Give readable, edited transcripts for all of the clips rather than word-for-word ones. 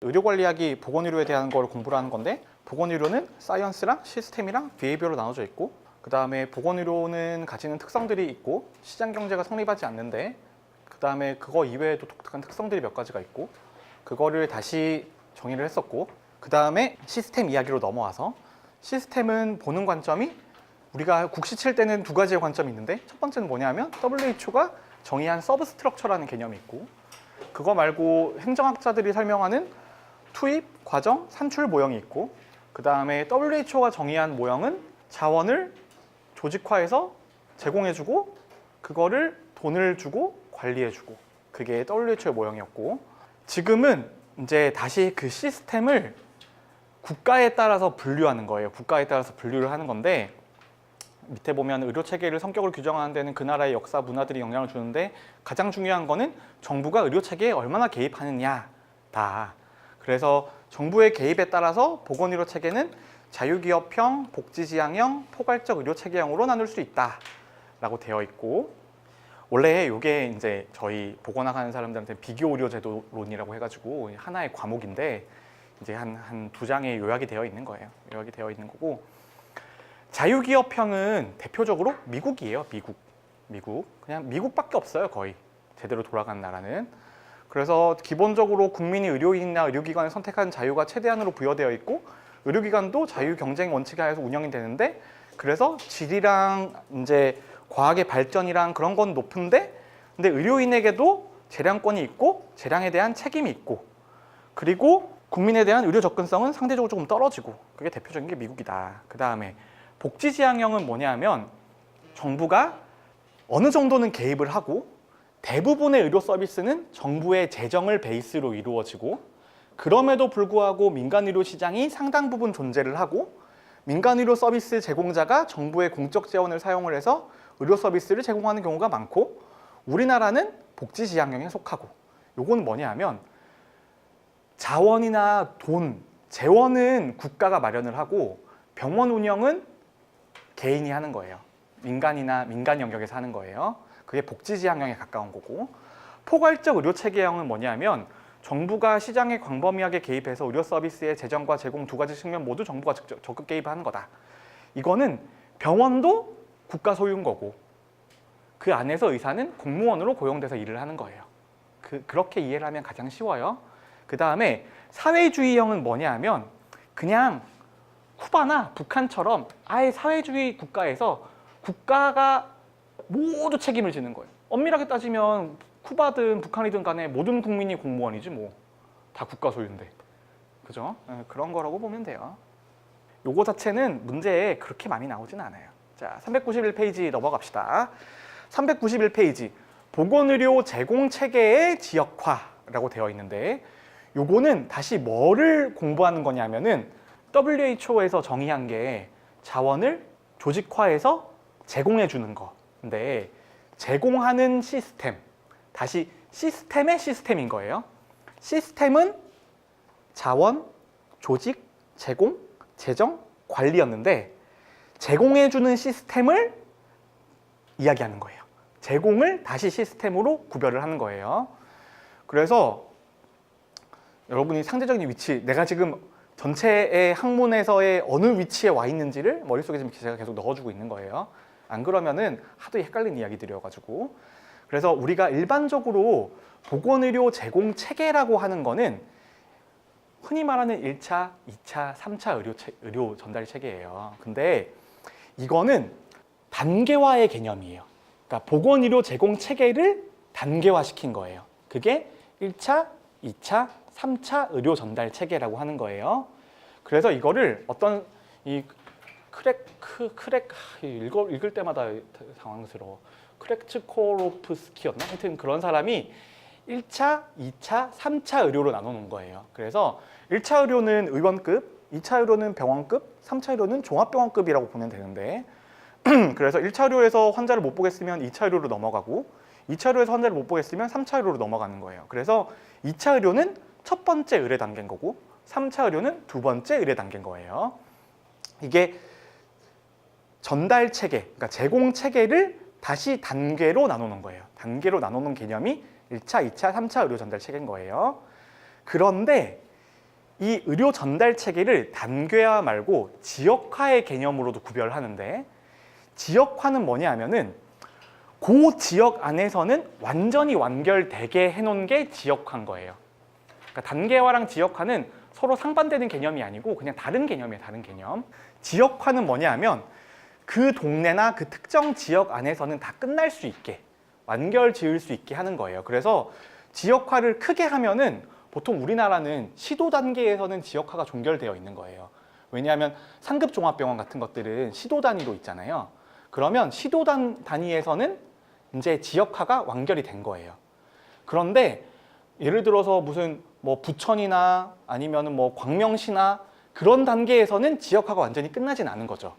의료관리학이 보건의료에 대한 걸 공부를 하는 건데, 보건의료는 사이언스랑 시스템이랑 비헤이비어로 나눠져 있고, 그 다음에 보건의료는 가지는 특성들이 있고 시장경제가 성립하지 않는데, 그 다음에 그거 이외에도 독특한 특성들이 몇 가지가 있고, 그거를 다시 정의를 했었고, 그 다음에 시스템 이야기로 넘어와서, 시스템은 보는 관점이 우리가 국시 칠 때는 두 가지의 관점이 있는데, 첫 번째는 뭐냐면 WHO가 정의한 서브스트럭처라는 개념이 있고, 그거 말고 행정학자들이 설명하는 투입, 과정, 산출 모형이 있고, 그 다음에 WHO가 정의한 모형은 자원을 조직화해서 제공해주고, 그거를 돈을 주고 관리해주고, 그게 WHO의 모형이었고, 지금은 이제 다시 그 시스템을 국가에 따라서 분류하는 거예요. 국가에 따라서 분류를 하는 건데, 밑에 보면 의료체계를 성격을 규정하는 데는 그 나라의 역사, 문화들이 영향을 주는데, 가장 중요한 거는 정부가 의료체계에 얼마나 개입하느냐다. 그래서 정부의 개입에 따라서 보건의료체계는 자유기업형, 복지지향형, 포괄적 의료체계형으로 나눌 수 있다 라고 되어 있고, 원래 이게 이제 저희 보건학 하는 사람들한테 비교의료제도론이라고 해가지고 하나의 과목인데, 이제 한 두 장에 요약이 되어 있는 거예요. 요약이 되어 있는 거고, 자유기업형은 대표적으로 미국이에요. 미국. 그냥 미국밖에 없어요. 거의 제대로 돌아간 나라는. 그래서 기본적으로 국민이 의료인이나 의료기관을 선택하는 자유가 최대한으로 부여되어 있고, 의료기관도 자유 경쟁 원칙에 하에서 운영이 되는데, 그래서 질이랑 이제 과학의 발전이랑 그런 건 높은데, 근데 의료인에게도 재량권이 있고 재량에 대한 책임이 있고, 그리고 국민에 대한 의료 접근성은 상대적으로 조금 떨어지고, 그게 대표적인 게 미국이다. 그 다음에 복지지향형은 뭐냐면, 정부가 어느 정도는 개입을 하고 대부분의 의료 서비스는 정부의 재정을 베이스로 이루어지고, 그럼에도 불구하고 민간 의료 시장이 상당 부분 존재를 하고, 민간 의료 서비스 제공자가 정부의 공적 재원을 사용을 해서 의료 서비스를 제공하는 경우가 많고, 우리나라는 복지지향형에 속하고, 요건 뭐냐 하면 자원이나 돈, 재원은 국가가 마련을 하고 병원 운영은 개인이 하는 거예요. 민간 영역에서 하는 거예요. 그게 복지지향형에 가까운 거고, 포괄적 의료체계형은 뭐냐면 정부가 시장에 광범위하게 개입해서 의료 서비스의 재정과 제공 두 가지 측면 모두 정부가 적극 개입하는 거다. 이거는 병원도 국가 소유인 거고, 그 안에서 의사는 공무원으로 고용돼서 일을 하는 거예요. 그렇게 이해를 하면 가장 쉬워요. 그 다음에 사회주의형은 뭐냐 하면, 그냥 쿠바나 북한처럼 아예 사회주의 국가에서 국가가 모두 책임을 지는 거예요. 엄밀하게 따지면 쿠바든 북한이든 간에 모든 국민이 공무원이지 뭐. 다 국가 소유인데. 그죠? 그런 거라고 보면 돼요. 요거 자체는 문제에 그렇게 많이 나오진 않아요. 자, 391페이지 넘어갑시다. 391페이지. 보건의료 제공체계의 지역화라고 되어 있는데, 요거는 다시 뭐를 공부하는 거냐면은 WHO에서 정의한 게 자원을 조직화해서 제공해 주는 건데, 제공하는 시스템, 다시 시스템의 시스템인 거예요. 시스템은 자원, 조직, 제공, 재정, 관리였는데, 제공해 주는 시스템을 이야기하는 거예요. 제공을 다시 시스템으로 구별을 하는 거예요. 그래서 여러분이 상대적인 위치, 내가 지금 전체의 학문에서의 어느 위치에 와 있는지를 머릿속에 지금 제가 계속 넣어주고 있는 거예요. 안 그러면은 하도 헷갈리는 이야기들이어가지고. 그래서 우리가 일반적으로 보건의료 제공 체계라고 하는 거는 흔히 말하는 1차, 2차, 3차 의료 전달 체계예요. 근데 이거는 단계화의 개념이에요. 그러니까 보건의료 제공 체계를 단계화시킨 거예요. 그게 1차, 2차, 3차 의료 전달 체계라고 하는 거예요. 그래서 이거를 어떤 읽을 때마다 당황스러워. 크렉츠코로프스키였나? 하여튼 그런 사람이 1차, 2차, 3차 의료로 나눠놓은 거예요. 그래서 1차 의료는 의원급, 2차 의료는 병원급, 3차 의료는 종합병원급이라고 보면 되는데, 그래서 1차 의료에서 환자를 못 보겠으면 2차 의료로 넘어가고, 2차 의료에서 환자를 못 보겠으면 3차 의료로 넘어가는 거예요. 그래서 2차 의료는 첫 번째 의뢰 단계인 거고, 3차 의료는 두 번째 의뢰 단계인 거예요. 이게 전달 체계, 그러니까 제공 체계를 다시 단계로 나누는 거예요. 단계로 나누는 개념이 1차, 2차, 3차 의료 전달 체계인 거예요. 그런데 이 의료 전달 체계를 단계화 말고 지역화의 개념으로도 구별하는데, 지역화는 뭐냐 하면은 그 지역 안에서는 완전히 완결되게 해놓은 게 지역화인 거예요. 그러니까 단계화랑 지역화는 서로 상반되는 개념이 아니고 그냥 다른 개념이에요. 다른 개념. 지역화는 뭐냐 하면 그 동네나 그 특정 지역 안에서는 다 끝날 수 있게, 완결 지을 수 있게 하는 거예요. 그래서 지역화를 크게 하면은 보통 우리나라는 시도 단계에서는 지역화가 종결되어 있는 거예요. 왜냐하면 상급 종합병원 같은 것들은 시도 단위로 있잖아요. 그러면 시도 단위에서는 이제 지역화가 완결이 된 거예요. 그런데 예를 들어서 무슨 뭐 부천이나 아니면은 뭐 광명시나 그런 단계에서는 지역화가 완전히 끝나진 않은 거죠.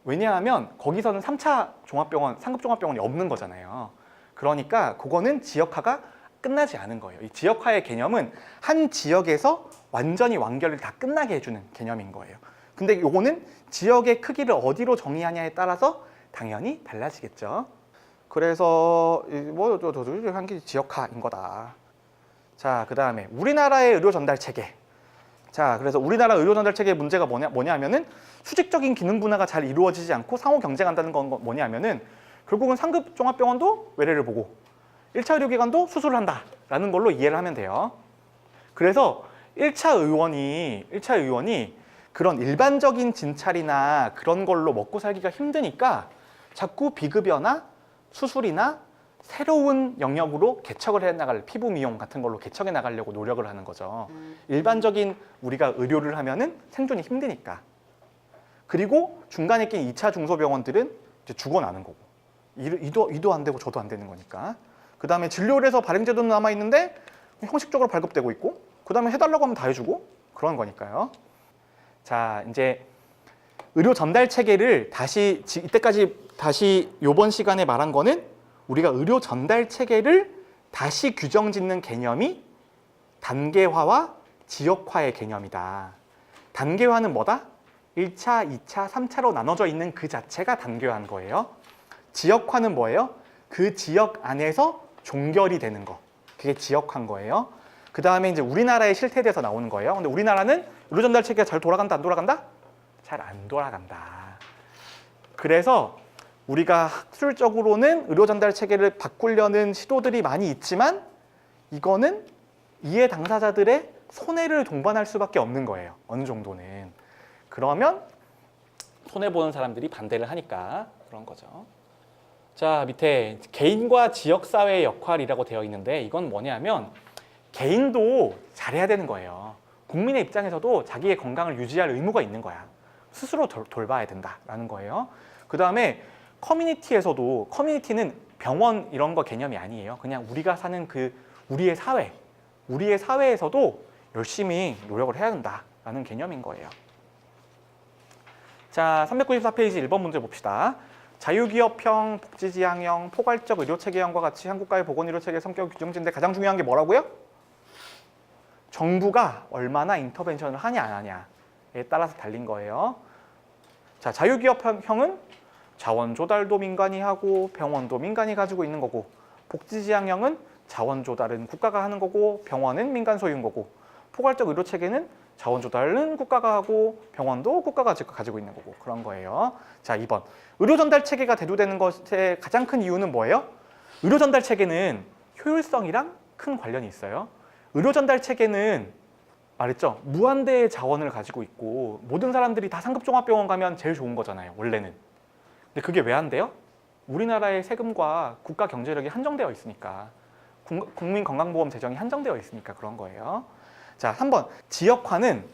왜냐하면 거기서는 3차 종합병원, 상급 종합병원이 없는 거잖아요. 그러니까 그거는 지역화가 끝나지 않은 거예요. 이 지역화의 개념은 한 지역에서 완전히 완결을 다 끝나게 해주는 개념인 거예요. 근데 요거는 지역의 크기를 어디로 정의하냐에 따라서 당연히 달라지겠죠. 그래서 한 게 지역화인 거다. 자, 그 다음에 우리나라의 의료 전달 체계. 자, 그래서 우리나라 의료 전달 체계의 문제가 뭐냐 하면은 수직적인 기능 분화가 잘 이루어지지 않고 상호 경쟁한다는 건 뭐냐 하면은 결국은 상급 종합병원도 외래를 보고 1차 의료기관도 수술을 한다라는 걸로 이해를 하면 돼요. 그래서 1차 의원이 그런 일반적인 진찰이나 그런 걸로 먹고 살기가 힘드니까 자꾸 비급여나 수술이나 새로운 영역으로 개척을 해나갈, 피부 미용 같은 걸로 개척해 나가려고 노력을 하는 거죠. 일반적인 우리가 의료를 하면은 생존이 힘드니까. 그리고 중간에 낀 2차 중소병원들은 이제 죽어나는 거고. 이도 안 되고 저도 안 되는 거니까. 그 다음에 진료를 해서 발행제도는 남아있는데 형식적으로 발급되고 있고, 그 다음에 해달라고 하면 다 해주고 그런 거니까요. 자, 이제 의료 전달 체계를 이때까지 요번 시간에 말한 거는 우리가 의료 전달 체계를 다시 규정 짓는 개념이 단계화와 지역화의 개념이다. 단계화는 뭐다? 1차, 2차, 3차로 나눠져 있는 그 자체가 단계화인 거예요. 지역화는 뭐예요? 그 지역 안에서 종결이 되는 거. 그게 지역화인 거예요. 그 다음에 이제 우리나라의 실태에서 나오는 거예요. 근데 우리나라는 의료 전달 체계가 잘 돌아간다, 안 돌아간다? 잘 안 돌아간다. 그래서 우리가 학술적으로는 의료 전달 체계를 바꾸려는 시도들이 많이 있지만 이거는 이해 당사자들의 손해를 동반할 수밖에 없는 거예요. 어느 정도는. 그러면 손해보는 사람들이 반대를 하니까 그런 거죠. 자, 밑에 개인과 지역사회의 역할이라고 되어 있는데 이건 뭐냐면 개인도 잘해야 되는 거예요. 국민의 입장에서도 자기의 건강을 유지할 의무가 있는 거야. 스스로 돌봐야 된다라는 거예요. 그 다음에 커뮤니티에서도, 커뮤니티는 병원 이런 거 개념이 아니에요. 그냥 우리가 사는 우리의 사회에서도 열심히 노력을 해야 된다라는 개념인 거예요. 자, 394페이지 1번 문제 봅시다. 자유기업형, 복지지향형, 포괄적 의료체계형과 같이 한국가의 보건의료체계 성격을 규정짓는데 가장 중요한 게 뭐라고요? 정부가 얼마나 인터벤션을 하냐 안 하냐에 따라서 달린 거예요. 자, 자유기업형은 자원 조달도 민간이 하고 병원도 민간이 가지고 있는 거고, 복지지향형은 자원 조달은 국가가 하는 거고 병원은 민간 소유인 거고, 포괄적 의료체계는 자원 조달은 국가가 하고 병원도 국가가 가지고 있는 거고 그런 거예요. 자, 2번. 의료 전달 체계가 대두되는 것의 가장 큰 이유는 뭐예요? 의료 전달 체계는 효율성이랑 큰 관련이 있어요. 의료 전달 체계는 말했죠. 무한대의 자원을 가지고 있고 모든 사람들이 다 상급 종합병원 가면 제일 좋은 거잖아요. 원래는. 근데 그게 왜 안 돼요? 우리나라의 세금과 국가 경제력이 한정되어 있으니까. 국민건강보험 재정이 한정되어 있으니까 그런 거예요. 자, 3번. 지역화는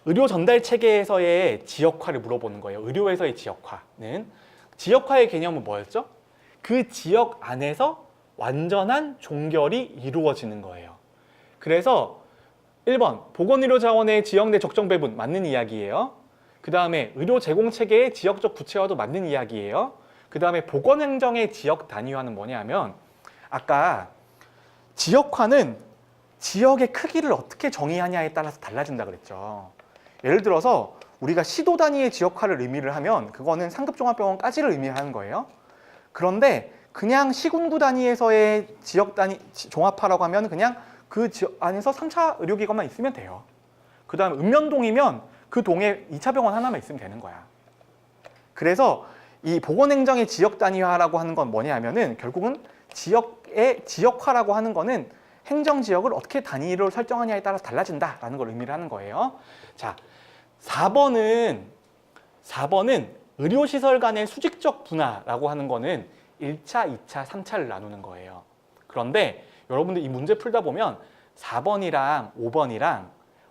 의료 전달 체계에서의 지역화를 물어보는 거예요. 의료에서의 지역화는. 지역화의 개념은 뭐였죠? 그 지역 안에서 완전한 종결이 이루어지는 거예요. 그래서 1번. 보건의료 자원의 지역 내 적정 배분 맞는 이야기예요. 그 다음에 의료 제공 체계의 지역적 구체화도 맞는 이야기예요. 그 다음에 보건행정의 지역 단위화는 뭐냐면 아까 지역화는 지역의 크기를 어떻게 정의하냐에 따라서 달라진다 그랬죠. 예를 들어서 우리가 시도 단위의 지역화를 의미를 하면 그거는 상급 종합병원까지를 의미하는 거예요. 그런데 그냥 시군구 단위에서의 지역 단위 종합화라고 하면 그냥 그 지역 안에서 3차 의료기관만 있으면 돼요. 그 다음 읍면동이면 그 동에 2차 병원 하나만 있으면 되는 거야. 그래서 이 보건행정의 지역 단위화라고 하는 건 뭐냐면은 결국은 지역의 지역화라고 하는 거는 행정지역을 어떻게 단위로 설정하냐에 따라서 달라진다라는 걸 의미를 하는 거예요. 자, 4번은 의료시설 간의 수직적 분화라고 하는 거는 1차, 2차, 3차를 나누는 거예요. 그런데 여러분들 이 문제 풀다 보면 4번이랑 5번이랑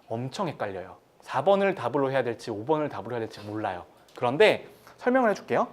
엄청 헷갈려요. 4번을 답으로 해야 될지 5번을 답으로 해야 될지 몰라요. 그런데 설명을 해줄게요.